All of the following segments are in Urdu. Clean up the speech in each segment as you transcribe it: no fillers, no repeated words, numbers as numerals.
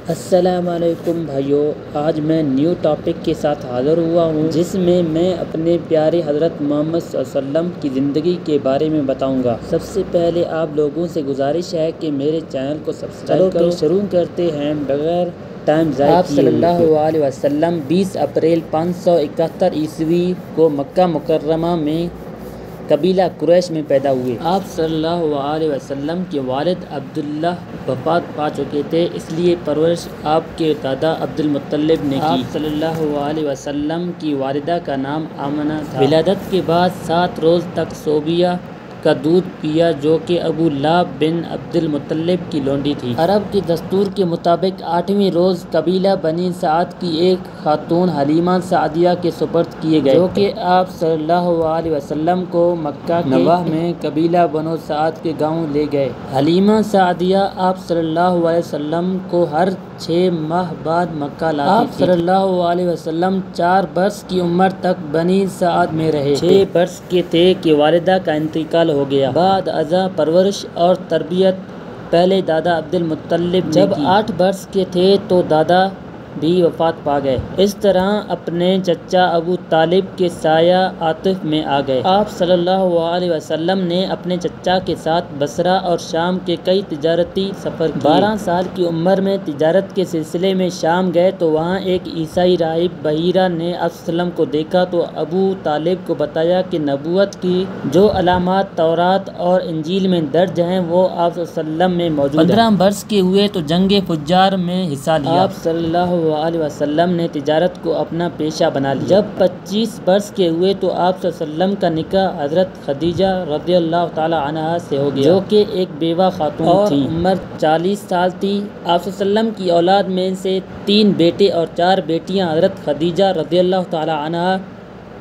السلام علیکم بھائیو، آج میں نیو ٹاپک کے ساتھ حاضر ہوا ہوں جس میں اپنے پیارے حضرت محمد صلی اللہ علیہ وسلم کی زندگی کے بارے میں بتاؤں گا۔ سب سے پہلے آپ لوگوں سے گزارش ہے کہ میرے چینل کو سبسکرائب کرو۔ شروع کرتے ہیں بغیر ٹائم ضائع کیے۔ آپ صلی اللہ علیہ وسلم 20 اپریل 571 عیسوی کو مکہ مکرمہ میں قبیلہ قریش میں پیدا ہوئے۔ آپ صلی اللہ علیہ وسلم کے والد عبداللہ وفات پا چکے تھے، اس لیے پرورش آپ کے دادا عبد المطلب نے کی۔ آپ صلی اللہ علیہ وسلم کی والدہ کا نام آمنہ تھا۔ ولادت کے بعد 7 روز تک صوبیہ کا دودھ پیا جو کہ ابو لہب بن عبد المطلب کی لونڈی تھی۔ عرب کے دستور کے مطابق 8ویں روز قبیلہ بنی سعد کی ایک خاتون حلیمہ سعدیہ کے سپرد کیے گئے، جو کہ آپ صلی اللہ علیہ وسلم کو مکہ کے نواح میں قبیلہ بنو سعد کے گاؤں لے گئے۔ حلیمہ سعدیہ آپ صلی اللہ علیہ وسلم کو ہر 6 ماہ بعد مکہ لاتی تھی۔ آپ صلی اللہ علیہ وسلم 4 برس کی عمر تک بنی سعد میں رہے۔ 6 برس کے تھے کہ والدہ کا انتقال ہو گیا۔ بعد ازاں پرورش اور تربیت پہلے دادا عبد المطلب نے کی۔ جب 8 برس کے تھے تو دادا بھی وفات پا گئے۔ اس طرح اپنے چچا ابو طالب کے سایہ عاطف میں آ گئے۔ آپ صلی اللہ علیہ وسلم نے اپنے چچا کے ساتھ بصرہ اور شام کے کئی تجارتی سفر کیے۔ 12 سال کی عمر میں تجارت کے سلسلے میں شام گئے تو وہاں ایک عیسائی راہب بحیرہ نے آپ صلی اللہ علیہ وسلم کو دیکھا تو ابو طالب کو بتایا کہ نبوت کی جو علامات تورات اور انجیل میں درج ہیں وہ آپ صلی اللہ علیہ وسلم میں موجود ہیں۔ 15 برس کے ہوئے تو جنگ فجار میں حصہ لیا۔ آپ صلی اللہ علیہ وسلم نے تجارت کو اپنا پیشہ بنا لیا۔ جب 25 برس کے ہوئے تو آپ صلی اللہ علیہ وسلم کا نکاح حضرت خدیجہ رضی اللہ تعالی عنہا سے ہو گیا، جو کہ ایک بیوہ خاتون تھی۔ عمر 40 سال تھی۔ آپ صلی اللہ علیہ وسلم کی اولاد میں سے 3 بیٹے اور 4 بیٹیاں حضرت خدیجہ رضی اللہ تعالی عنہا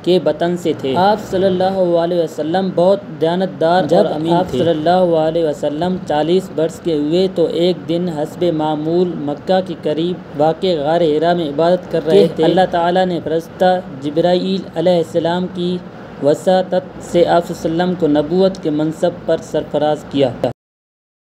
کے بطن سے تھے۔ آپ صلی اللہ علیہ وسلم بہت دیانتدار اور امین تھے۔ آپ صلی اللہ علیہ وسلم 40 برس کے ہوئے تو ایک دن حسب معمول مکہ کے قریب واقع غار حرا میں عبادت کر رہے تھے۔ اللہ تعالیٰ نے فرشتہ جبرائیل علیہ السلام کی وساطت سے آپ صلی اللہ علیہ وسلم کو نبوت کے منصب پر سرفراز کیا۔